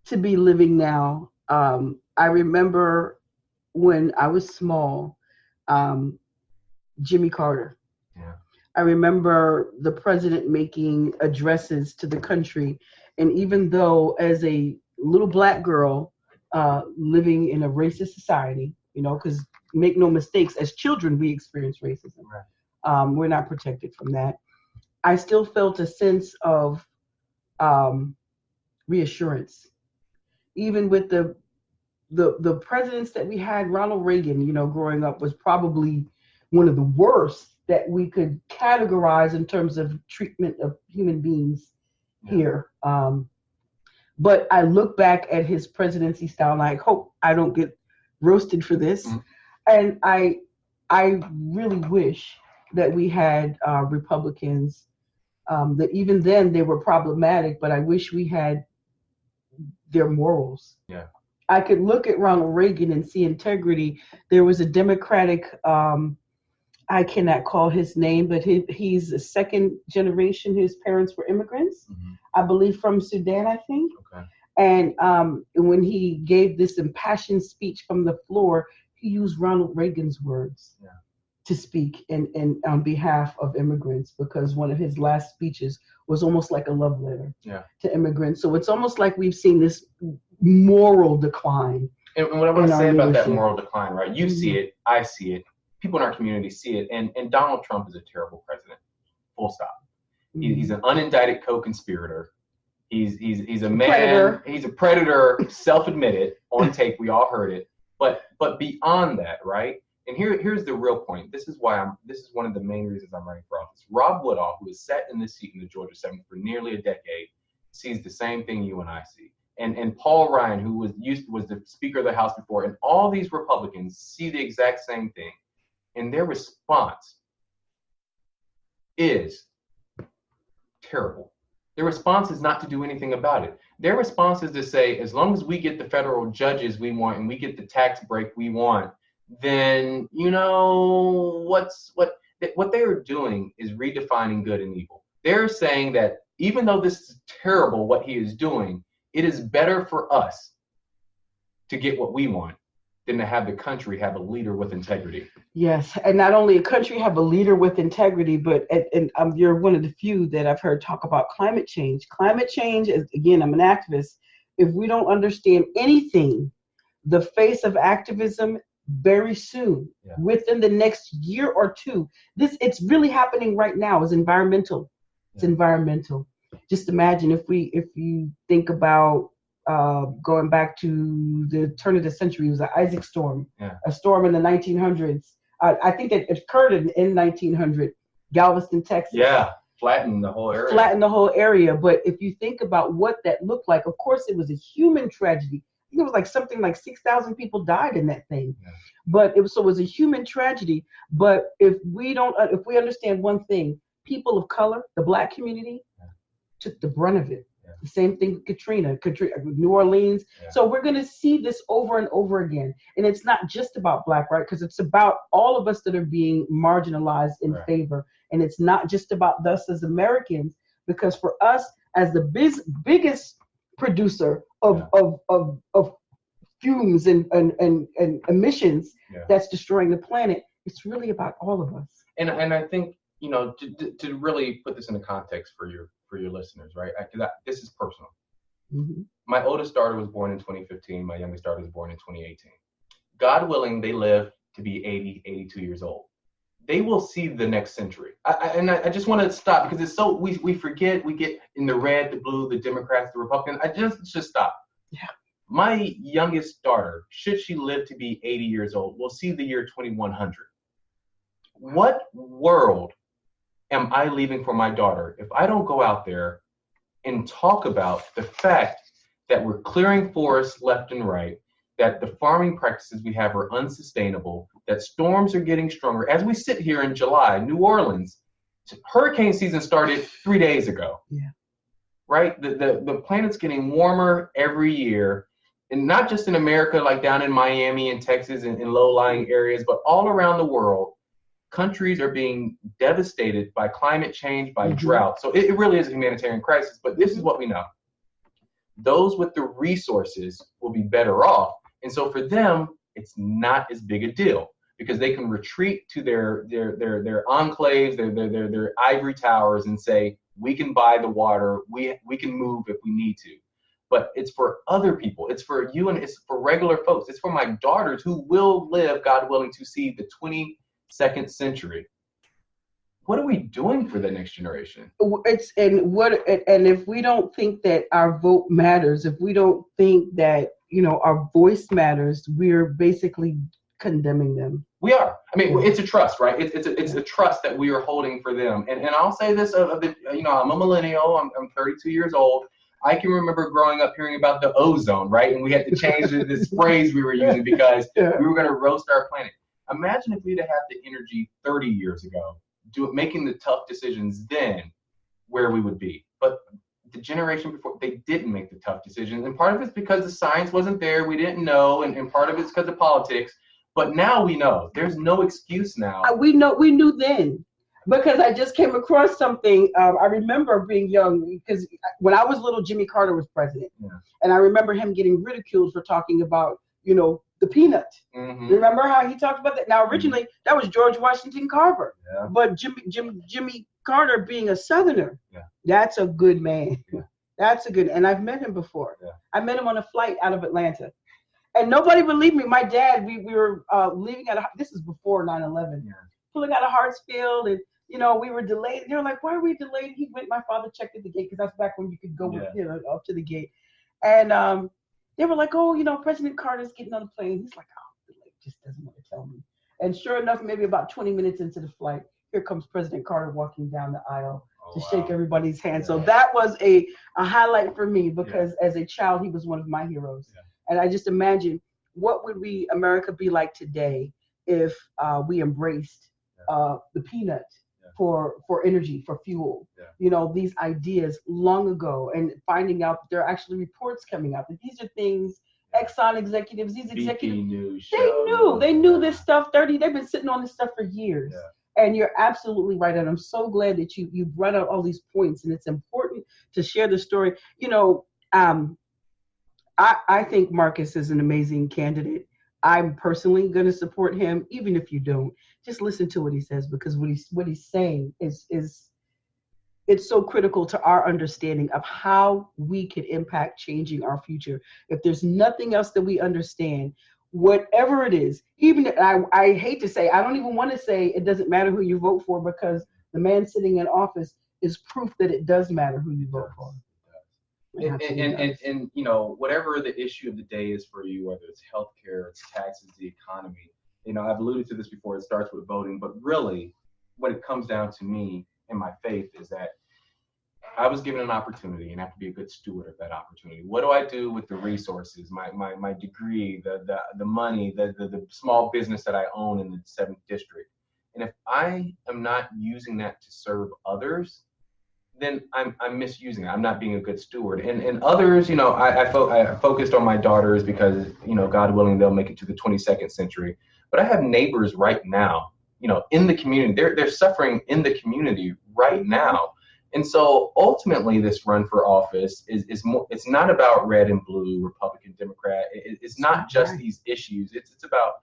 to be living now. I remember when I was small, Jimmy Carter. Yeah. I remember the president making addresses to the country. And even though as a little black girl living in a racist society, you know, because make no mistakes, as children, we experience racism. Right. We're not protected from that. I still felt a sense of reassurance. Even with the presidents that we had, Ronald Reagan, you know, growing up was probably one of the worst that we could categorize in terms of treatment of human beings here. But I look back at his presidency style and I hope I don't get roasted for this. And I really wish that we had Republicans that even then they were problematic, but I wish we had their morals. Yeah. I could look at Ronald Reagan and see integrity. There was a Democratic, I cannot call his name, but he's a second generation. His parents were immigrants, I believe from Sudan, I think. Okay. And when he gave this impassioned speech from the floor, he used Ronald Reagan's words to speak and on behalf of immigrants, because one of his last speeches was almost like a love letter to immigrants. So it's almost like we've seen this moral decline. And what I want to say about that moral decline, right? You see it, I see it, people in our community see it, and Donald Trump is a terrible president. Full stop. He's an unindicted co-conspirator. He's a man. Predator. He's a predator, self-admitted, on tape. We all heard it. But beyond that, right? And here's the real point. This is one of the main reasons I'm running for office. Rob Woodall, who has sat in this seat in the Georgia Senate for nearly a decade, sees the same thing you and I see. And Paul Ryan, who was the Speaker of the House before, and all these Republicans see the exact same thing. And their response is terrible. Their response is not to do anything about it. Their response is to say, as long as we get the federal judges we want and we get the tax break we want, then, you know, what they are doing is redefining good and evil. They're saying that even though this is terrible what he is doing, it is better for us to get what we want than to have the country have a leader with integrity. Yes, and not only a country have a leader with integrity, but you're one of the few that I've heard talk about climate change. Climate change is, again, I'm an activist. If we don't understand anything, the face of activism very soon, within the next year or two, it's really happening right now, is environmental. It's environmental. Just imagine if you think about going back to the turn of the century, it was an Isaac storm, a storm in the 1900s. I think it occurred in 1900, Galveston, Texas. Yeah, flattened the whole area. But if you think about what that looked like, of course, it was a human tragedy. I think it was like something like 6,000 people died in that thing. Yeah. But it was a human tragedy. But if we understand one thing, people of color, the Black community, took the brunt of it. Yeah. The same thing with Katrina, New Orleans. Yeah. So we're going to see this over and over again. And it's not just about Black, right? Because it's about all of us that are being marginalized in favor. And it's not just about us as Americans, because for us as the biggest producer of fumes and emissions that's destroying the planet, it's really about all of us. And I think, you know, to really put this into context for your listeners, right? This is personal. Mm-hmm. My oldest daughter was born in 2015. My youngest daughter was born in 2018. God willing, they live to be 80, 82 years old. They will see the next century. I just want to stop, because it's so, we forget, we get in the red, the blue, the Democrats, the Republicans. Just stop. Yeah. My youngest daughter, should she live to be 80 years old, will see the year 2100. What world am I leaving for my daughter if I don't go out there and talk about the fact that we're clearing forests left and right, that the farming practices we have are unsustainable, that storms are getting stronger. As we sit here in July, New Orleans, hurricane season started 3 days ago. Yeah. Right? The planet's getting warmer every year, and not just in America, like down in Miami and Texas and in low-lying areas, but all around the world. Countries are being devastated by climate change, by drought. So it really is a humanitarian crisis, but this is what we know. Those with the resources will be better off. And so for them, it's not as big a deal because they can retreat to their enclaves, their ivory towers and say, we can buy the water, we can move if we need to. But it's for other people. It's for you and it's for regular folks. It's for my daughters who will live, God willing, to see the 22nd century. What are we doing for the next generation? And if we don't think that our vote matters, if we don't think that, our voice matters, we're basically condemning them. We are. I mean, it's a trust, right? It's a trust that we are holding for them. And I'll say this, I'm a millennial. I'm 32 years old. I can remember growing up hearing about the ozone, right? And we had to change this phrase we were using because we were going to roast our planet. Imagine if we'd have had the energy 30 years ago, making the tough decisions then, where we would be. But the generation before, they didn't make the tough decisions. And part of it's because the science wasn't there. We didn't know. And part of it's because of politics. But now we know. There's no excuse now. We knew then. Because I just came across something. I remember being young, because when I was little, Jimmy Carter was president. Yeah. And I remember him getting ridiculed for talking about, the peanut. Mm-hmm. Remember how he talked about that? Now, originally, that was George Washington Carver. Yeah. But Jimmy Carter being a Southerner, that's a good man. Yeah. That's a good, and I've met him before. Yeah. I met him on a flight out of Atlanta. And nobody believed me. My dad, we were leaving this is before 9/11, pulling out of Hartsfield, and we were delayed. They were like, "Why are we delayed?" My father checked at the gate because that's back when you could go, up to the gate. And they were like, "Oh, President Carter's getting on the plane." He's like, "Oh, the lady just doesn't want to tell me." And sure enough, maybe about 20 minutes into the flight, here comes President Carter walking down the aisle to shake everybody's hand. Yeah. So that was a highlight for me because as a child, he was one of my heroes. Yeah. And I just imagine what would America be like today if we embraced the peanut for energy, for fuel. Yeah. These ideas long ago, and finding out that there are actually reports coming out that these are things Exxon executives, these executives, they knew this stuff. They've been sitting on this stuff for years. Yeah. And you're absolutely right. And I'm so glad that you brought out all these points, and it's important to share the story. I think Marqus is an amazing candidate. I'm personally going to support him, even if you don't. Just listen to what he says, because what he's saying is it's so critical to our understanding of how we can impact changing our future. If there's nothing else that we understand, whatever it is, even I hate to say, I don't even want to say it doesn't matter who you vote for, because the man sitting in office is proof that it does matter who you vote for. And whatever the issue of the day is for you, whether it's healthcare, it's taxes, the economy, I've alluded to this before, it starts with voting, but really what it comes down to me and my faith is that I was given an opportunity and I have to be a good steward of that opportunity. What do I do with the resources, my degree, the money, the small business that I own in the 7th district? And if I am not using that to serve others, then I'm misusing it. I'm not being a good steward. And others, I focused on my daughters because, God willing, they'll make it to the 22nd century. But I have neighbors right now, in the community. They're suffering in the community right now. And so ultimately this run for office is more, it's not about red and blue, Republican, Democrat. It's not just these issues. It's about,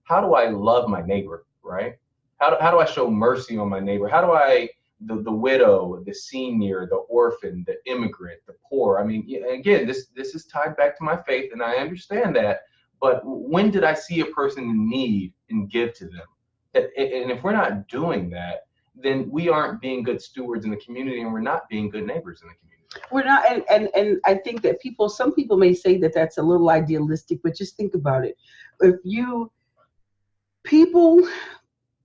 how do I love my neighbor, right? How do I show mercy on my neighbor? How do I, the widow, the senior, the orphan, the immigrant, the poor? I mean, again, this is tied back to my faith, and I understand that. But when did I see a person in need and give to them? And if we're not doing that, then we aren't being good stewards in the community, and we're not being good neighbors in the community. We're not, and I think that some people may say that that's a little idealistic, but just think about it. If people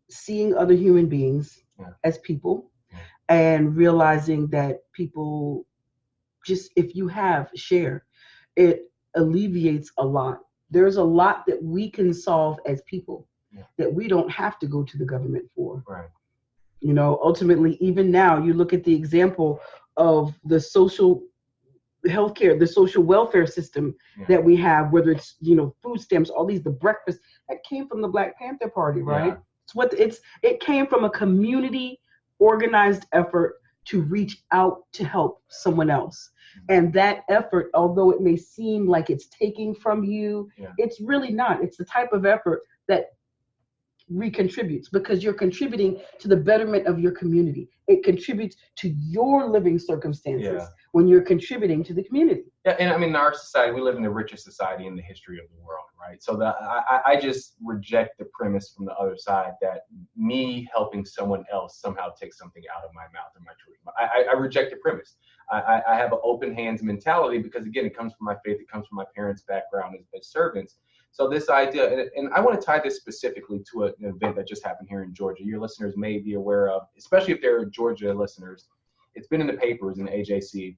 seeing other human beings as people, and realizing that people just, if you share, it alleviates a lot. There's a lot that we can solve as people that we don't have to go to the government for. Right. You know, ultimately, even now, you look at the example of the social healthcare, the social welfare system that we have, whether it's, you know, food stamps, all these, the breakfast, that came from the Black Panther Party, right? It came from a community organized effort to reach out to help someone else. And that effort, although it may seem like it's taking from you, it's really not. It's the type of effort that recontributes, because you're contributing to the betterment of your community. It contributes to your living circumstances when you're contributing to the community. Yeah, and I mean, in our society, we live in the richest society in the history of the world, right? So that I just reject the premise from the other side that me helping someone else somehow takes something out of my mouth or my truth. I reject the premise. I have an open hands mentality because, again, it comes from my faith, it comes from my parents' background as servants. So this idea, and I want to tie this specifically to an event that just happened here in Georgia. Your listeners may be aware of, especially if they're Georgia listeners. It's been in the papers in the AJC.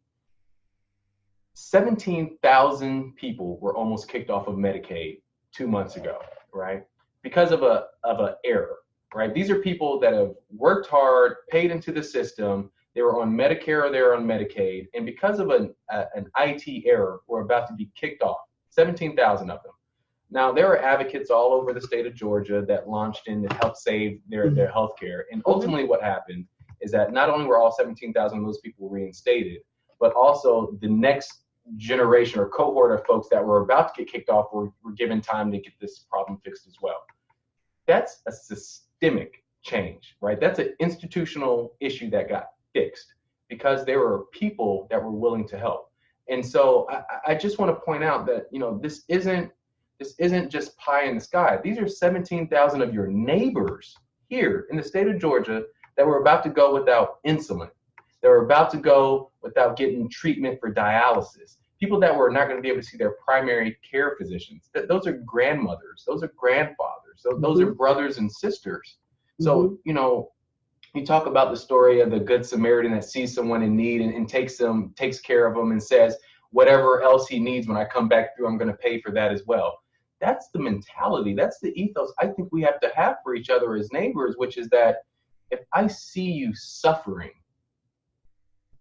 17,000 people were almost kicked off of Medicaid 2 months ago, right? Because of an error, right? These are people that have worked hard, paid into the system. They were on Medicare or they were on Medicaid, and because of an IT error, were about to be kicked off. 17,000 of them. Now, there are advocates all over the state of Georgia that launched in to help save their health care. And ultimately what happened is that not only were all 17,000 of those people reinstated, but also the next generation or cohort of folks that were about to get kicked off were given time to get this problem fixed as well. That's a systemic change, right? That's an institutional issue that got fixed because there were people that were willing to help. And so I just want to point out that, you know, this isn't just pie in the sky. These are 17,000 of your neighbors here in the state of Georgia that were about to go without insulin. They were about to go without getting treatment for dialysis. People that were not going to be able to see their primary care physicians. Those are grandmothers. Those are grandfathers. So those are brothers and sisters. So, you know, you talk about the story of the Good Samaritan that sees someone in need and takes care of them and says, whatever else he needs when I come back through, I'm going to pay for that as well. That's the mentality. That's the ethos I think we have to have for each other as neighbors, which is that if I see you suffering,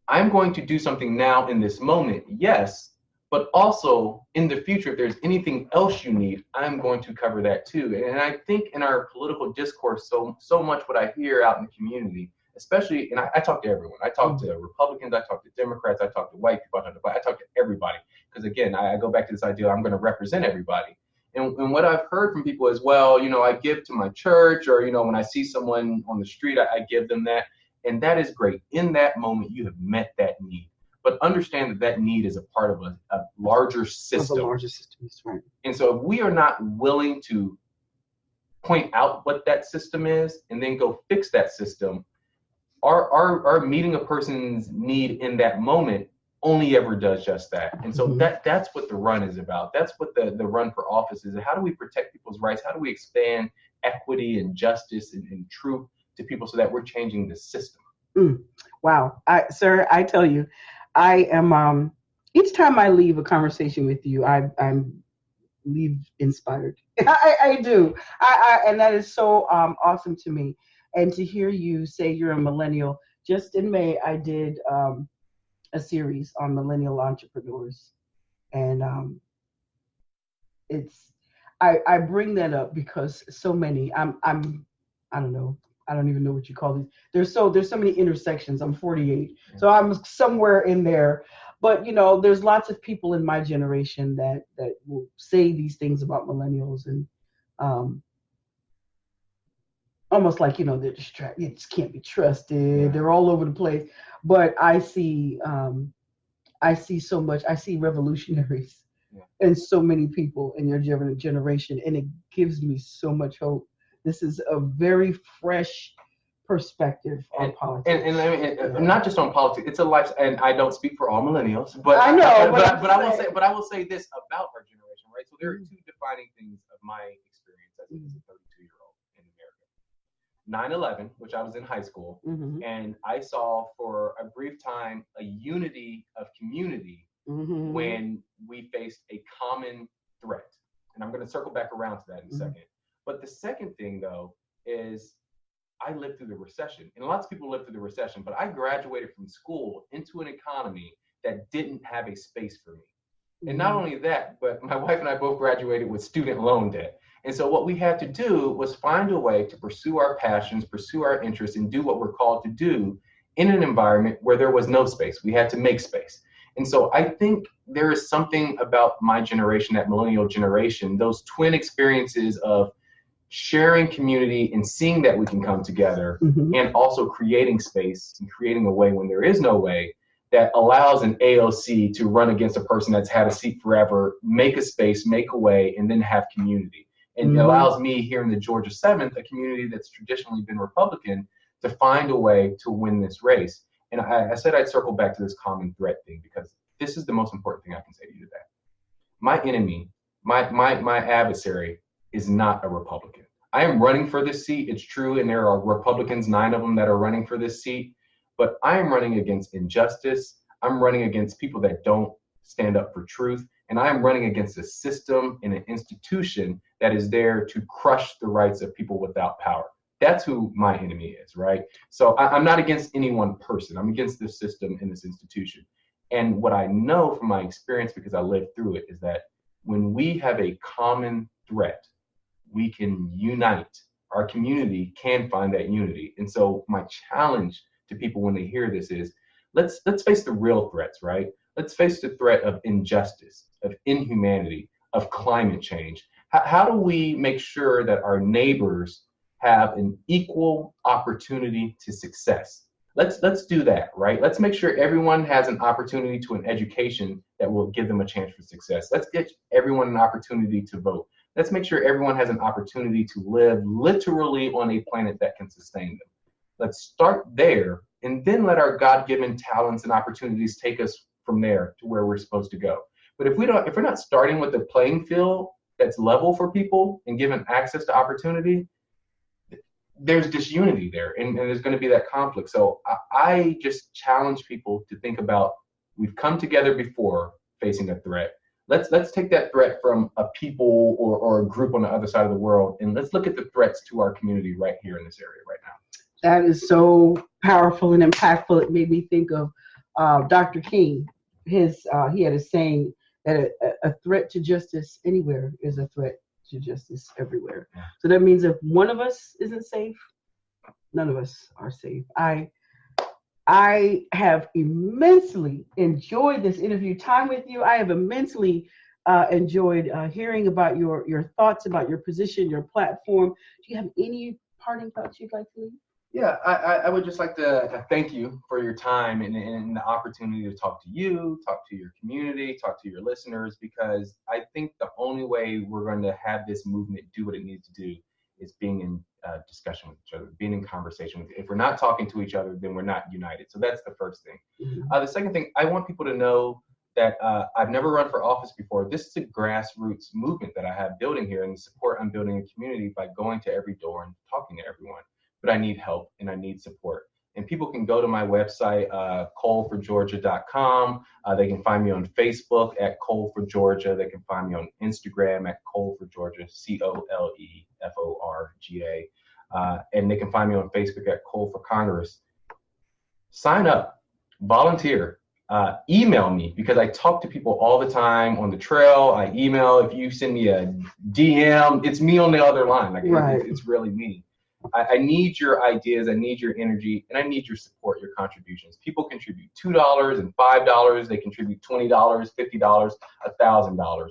I'm going to do something now in this moment, yes, but also in the future, if there's anything else you need, I'm going to cover that too. And I think in our political discourse, so much what I hear out in the community, especially, and I talk to everyone. I talk to Republicans, I talk to Democrats, I talk to white people, I talk to everybody. Because again, I go back to this idea, I'm going to represent everybody. And what I've heard from people is, well, you know, I give to my church, or, you know, when I see someone on the street, I give them that. And that is great. In that moment, you have met that need. But understand that need is a part of a larger system. Of a larger system, that's right. And so if we are not willing to point out what that system is and then go fix that system, our meeting a person's need in that moment only ever does just that. And so that's what the run is about. That's what the run for office is. How do we protect people's rights? How do we expand equity and justice and truth to people so that we're changing the system? Wow. Sir, I tell you, I am, each time I leave a conversation with you, I'm leave inspired. I do. And that is so awesome to me. And to hear you say you're a millennial. Just in May, I did a series on millennial entrepreneurs. And I bring that up because so many, I don't know. I don't even know what you call these. There's so many intersections. I'm 48, so I'm somewhere in there. But you know, there's lots of people in my generation that will say these things about millennials, and almost like, you know, they're distracted. It just can't be trusted. Yeah. They're all over the place. But I see so much. I see revolutionaries and so many people in your generation, and it gives me so much hope. This is a very fresh perspective on politics. And I mean, not just on politics, it's a life, and I don't speak for all millennials, but I know, but I will say this about our generation, right? So there are two defining things of my experience as a 32-year-old in America. 9/11, which I was in high school, and I saw for a brief time a unity of community when we faced a common threat. And I'm going to circle back around to that in a second. But the second thing, though, is I lived through the recession. And lots of people lived through the recession, but I graduated from school into an economy that didn't have a space for me. And not only that, but my wife and I both graduated with student loan debt. And so what we had to do was find a way to pursue our passions, pursue our interests, and do what we're called to do in an environment where there was no space. We had to make space. And so I think there is something about my generation, that millennial generation, those twin experiences of sharing community and seeing that we can come together, and also creating space and creating a way when there is no way, that allows an AOC to run against a person that's had a seat forever, make a space, make a way, and then have community. And it allows me here in the Georgia 7th, a community that's traditionally been Republican, to find a way to win this race. And I said I'd circle back to this common threat thing, because this is the most important thing I can say to you today. My enemy, my adversary, is not a Republican. I am running for this seat, it's true, and there are Republicans, 9 of them, that are running for this seat, but I am running against injustice. I'm running against people that don't stand up for truth, and I am running against a system and an institution that is there to crush the rights of people without power. That's who my enemy is, right? So I'm not against any one person. I'm against this system and this institution. And what I know from my experience, because I lived through it, is that when we have a common threat, we can unite. Our community can find that unity. And so my challenge to people when they hear this is, let's face the real threats, right? Let's face the threat of injustice, of inhumanity, of climate change. How do we make sure that our neighbors have an equal opportunity to success? Let's do that, right? Let's make sure everyone has an opportunity to an education that will give them a chance for success. Let's get everyone an opportunity to vote. Let's make sure everyone has an opportunity to live literally on a planet that can sustain them. Let's start there, and then let our God-given talents and opportunities take us from there to where we're supposed to go. But if we're not starting with a playing field that's level for people and given access to opportunity, there's disunity there, and there's going to be that conflict. So I just challenge people to think about, we've come together before facing a threat. Let's take that threat from a people or a group on the other side of the world, and let's look at the threats to our community right here in this area right now. That is so powerful and impactful. It made me think of Dr. King. He had a saying that a threat to justice anywhere is a threat to justice everywhere. So that means if one of us isn't safe, none of us are safe. I have immensely enjoyed this interview time with you. I have immensely enjoyed hearing about your thoughts about your position, your platform. Do you have any parting thoughts you'd like to leave? Yeah, I would just like to thank you for your time and the opportunity to talk to you, talk to your community, talk to your listeners, because I think the only way we're going to have this movement do what it needs to do is being in discussion with each other, being in conversation with. If we're not talking to each other, then we're not united. So that's the first thing. The second thing, I want people to know that I've never run for office before. This is a grassroots movement that I have building here, and the support I'm building a community by going to every door and talking to everyone. But I need help and I need support. And people can go to my website, coalforgeorgia.com. They can find me on Facebook at Coal for Georgia. They can find me on Instagram at Coal for Georgia, COLEFORGA. And they can find me on Facebook at Coal for Congress. Sign up, volunteer, email me, because I talk to people all the time on the trail. I email. If you send me a DM, it's me on the other line. Like, right. It's really me. I need your ideas, I need your energy, and I need your support, your contributions. People contribute $2 and $5, they contribute $20, $50, $1,000.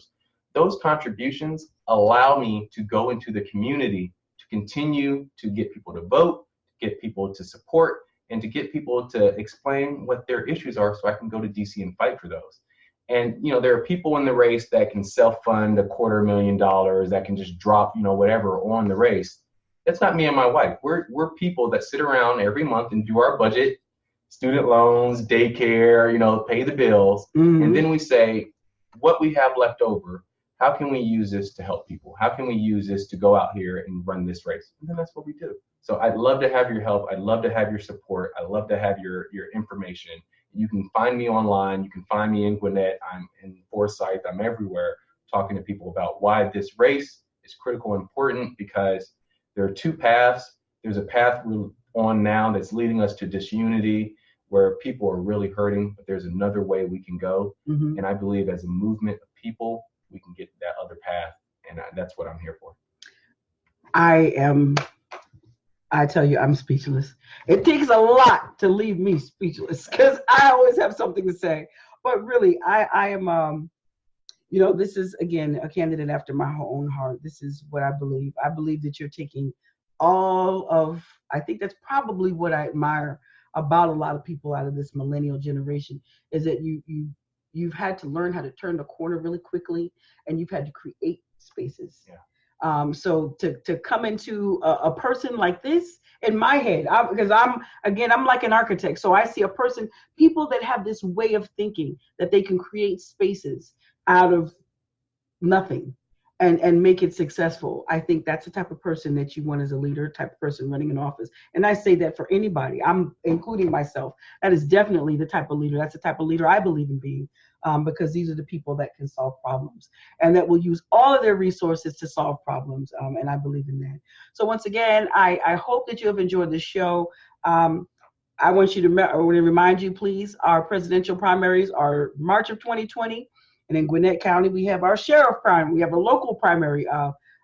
Those contributions allow me to go into the community to continue to get people to vote, to get people to support, and to get people to explain what their issues are so I can go to DC and fight for those. And, you know, there are people in the race that can self-fund $250,000, that can just drop, whatever on the race. That's not me and my wife. We're people that sit around every month and do our budget, student loans, daycare, pay the bills. And then we say, what we have left over, how can we use this to help people? How can we use this to go out here and run this race? And then that's what we do. So I'd love to have your help. I'd love to have your support. I'd love to have your information. You can find me online. You can find me in Gwinnett. I'm in Forsyth. I'm everywhere. talking to people about why this race is critical and important, because there are two paths. There's a path we're on now that's leading us to disunity, where people are really hurting, but there's another way we can go. Mm-hmm. And I believe as a movement of people, we can get that other path. And that's what I'm here for. I tell you, I'm speechless. It takes a lot to leave me speechless, because I always have something to say. But really, I am, this is, again, a candidate after my own heart. This is what I believe. I believe that you're taking I think that's probably what I admire about a lot of people out of this millennial generation, is that you've had to learn how to turn the corner really quickly, and you've had to create spaces. Yeah. So to come into a person like this in my head, because I'm like an architect, so I see people that have this way of thinking that they can create spaces out of nothing and make it successful. I think that's the type of person that you want as a leader, type of person running an office. And I say that for anybody, I'm including myself. That is definitely the type of leader. That's the type of leader I believe in being, because these are the people that can solve problems and that will use all of their resources to solve problems. And I believe in that. So once again, I hope that you have enjoyed the show. I want to remind you, please, our presidential primaries are March of 2020. And in Gwinnett County, we have our sheriff primary. We have a local primary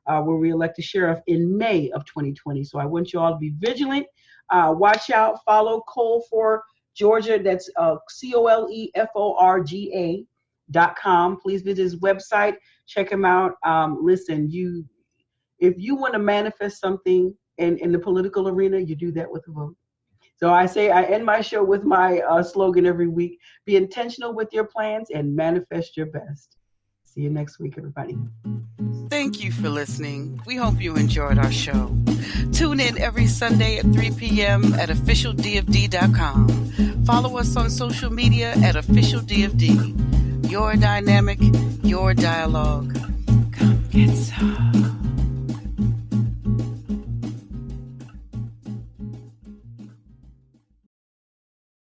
where we elect a sheriff in May of 2020. So I want you all to be vigilant. Watch out. Follow Cole for Georgia. That's COLEFORGA.com. Please visit his website. Check him out. Listen, if you want to manifest something in the political arena, you do that with a vote. So I end my show with my slogan every week: be intentional with your plans and manifest your best. See you next week, everybody. Thank you for listening. We hope you enjoyed our show. Tune in every Sunday at 3 p.m. at officialdfd.com. Follow us on social media at officialdfd. Your dynamic, your dialogue. Come get some.